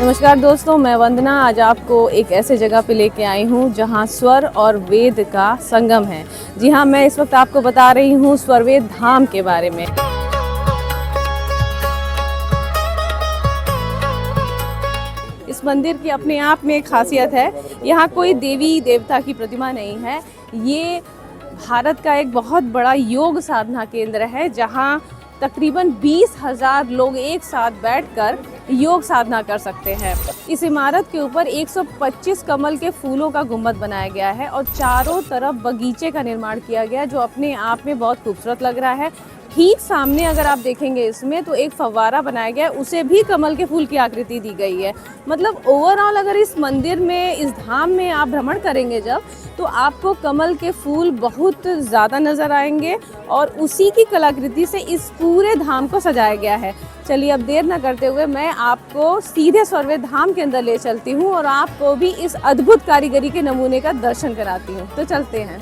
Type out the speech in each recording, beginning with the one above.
नमस्कार दोस्तों, मैं वंदना आज आपको एक ऐसे जगह पे लेके आई हूँ जहाँ स्वर और वेद का संगम है। जी हाँ, मैं इस वक्त आपको बता रही हूँ स्वरवेद धाम के बारे में। इस मंदिर की अपने आप में एक खासियत है। यहाँ कोई देवी देवता की प्रतिमा नहीं है। ये भारत का एक बहुत बड़ा योग साधना केंद्र है जहाँ तकरीबन 20,000 लोग एक साथ बैठकर योग साधना कर सकते हैं। इस इमारत के ऊपर 125 कमल के फूलों का गुंबद बनाया गया है और चारों तरफ बगीचे का निर्माण किया गया है जो अपने आप में बहुत खूबसूरत लग रहा है। ठीक सामने अगर आप देखेंगे इसमें तो एक फव्वारा बनाया गया है, उसे भी कमल के फूल की आकृति दी गई है। मतलब ओवरऑल अगर इस मंदिर में, इस धाम में आप भ्रमण करेंगे जब, तो आपको कमल के फूल बहुत ज़्यादा नज़र आएंगे और उसी की कलाकृति से इस पूरे धाम को सजाया गया है। चलिए अब देर न करते हुए मैं आपको सीधे स्वरवेद धाम के अंदर ले चलती हूँ और आपको भी इस अद्भुत कारीगरी के नमूने का दर्शन कराती हूँ। तो चलते हैं।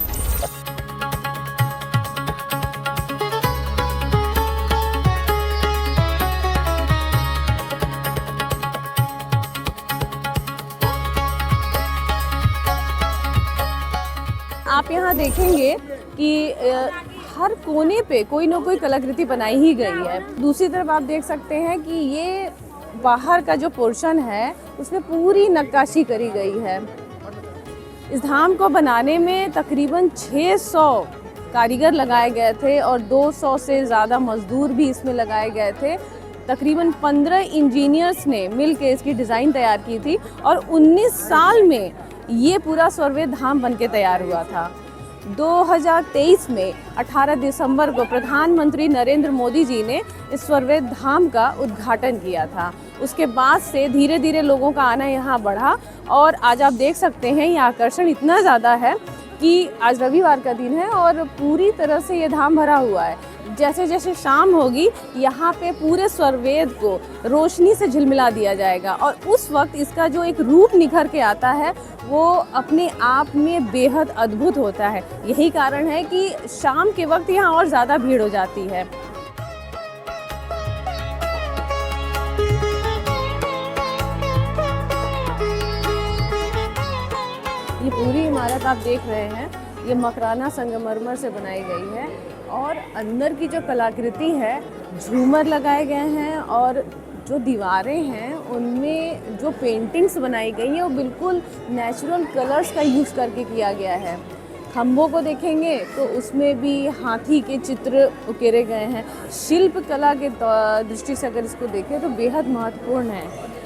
आप यहाँ देखेंगे कि हर कोने पे कोई ना कोई कलाकृति बनाई ही गई है। दूसरी तरफ आप देख सकते हैं कि ये बाहर का जो पोर्शन है उसमें पूरी नक्काशी करी गई है। इस धाम को बनाने में तकरीबन 600 कारीगर लगाए गए थे और 200 से ज़्यादा मजदूर भी इसमें लगाए गए थे। तकरीबन 15 इंजीनियर्स ने मिलकर इसकी डिज़ाइन तैयार की थी और 19 साल में ये पूरा स्वरवेद धाम बनके तैयार हुआ था। 2023 में 18 दिसंबर को प्रधानमंत्री नरेंद्र मोदी जी ने इस स्वरवेद धाम का उद्घाटन किया था। उसके बाद से धीरे धीरे लोगों का आना यहाँ बढ़ा और आज आप देख सकते हैं ये आकर्षण इतना ज़्यादा है कि आज रविवार का दिन है और पूरी तरह से ये धाम भरा हुआ है। जैसे जैसे शाम होगी यहाँ पे पूरे स्वरवेद को रोशनी से झिलमिला दिया जाएगा और उस वक्त इसका जो एक रूप निखर के आता है वो अपने आप में बेहद अद्भुत होता है। यही कारण है कि शाम के वक्त यहाँ और ज़्यादा भीड़ हो जाती है। ये पूरी इमारत आप देख रहे हैं, ये मकराना संगमरमर से बनाई गई है और अंदर की जो कलाकृति है, झूमर लगाए गए हैं और जो दीवारें हैं उनमें जो पेंटिंग्स बनाई गई हैं वो बिल्कुल नेचुरल कलर्स का यूज़ करके किया गया है। खम्भों को देखेंगे तो उसमें भी हाथी के चित्र उकेरे गए हैं। शिल्प कला के दृष्टि से अगर इसको देखें तो बेहद महत्वपूर्ण है।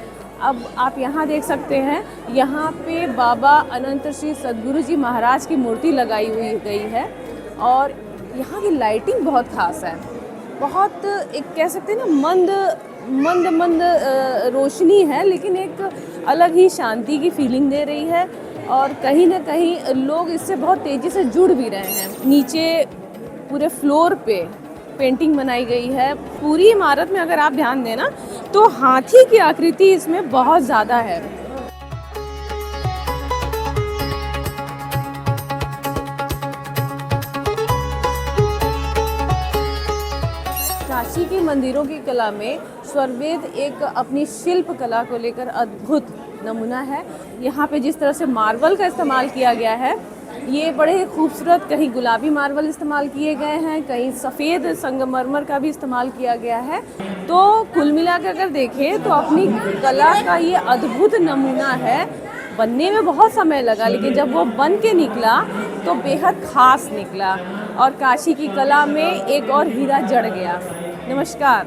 अब आप यहाँ देख सकते हैं, यहाँ पे बाबा अनंत श्री सद्गुरु जी महाराज की मूर्ति लगाई हुई गई है और यहाँ की लाइटिंग बहुत ख़ास है। बहुत एक कह सकते हैं ना मंद रोशनी है, लेकिन एक अलग ही शांति की फीलिंग दे रही है और कहीं ना कहीं लोग इससे बहुत तेज़ी से जुड़ भी रहे हैं। नीचे पूरे फ्लोर पे पेंटिंग बनाई गई है। पूरी इमारत में अगर आप ध्यान देना तो हाथी की आकृति इसमें बहुत ज़्यादा है। काशी के मंदिरों की कला में स्वरवेद एक अपनी शिल्प कला को लेकर अद्भुत नमूना है। यहाँ पे जिस तरह से मार्बल का इस्तेमाल किया गया है, ये बड़े ही खूबसूरत, कहीं गुलाबी मार्बल इस्तेमाल किए गए हैं, कहीं सफ़ेद संगमरमर का भी इस्तेमाल किया गया है। तो कुल मिलाकर अगर देखें तो अपनी कला का ये अद्भुत नमूना है। बनने में बहुत समय लगा, लेकिन जब वो बन के निकला तो बेहद ख़ास निकला और काशी की कला में एक और हीरा जड़ गया। नमस्कार।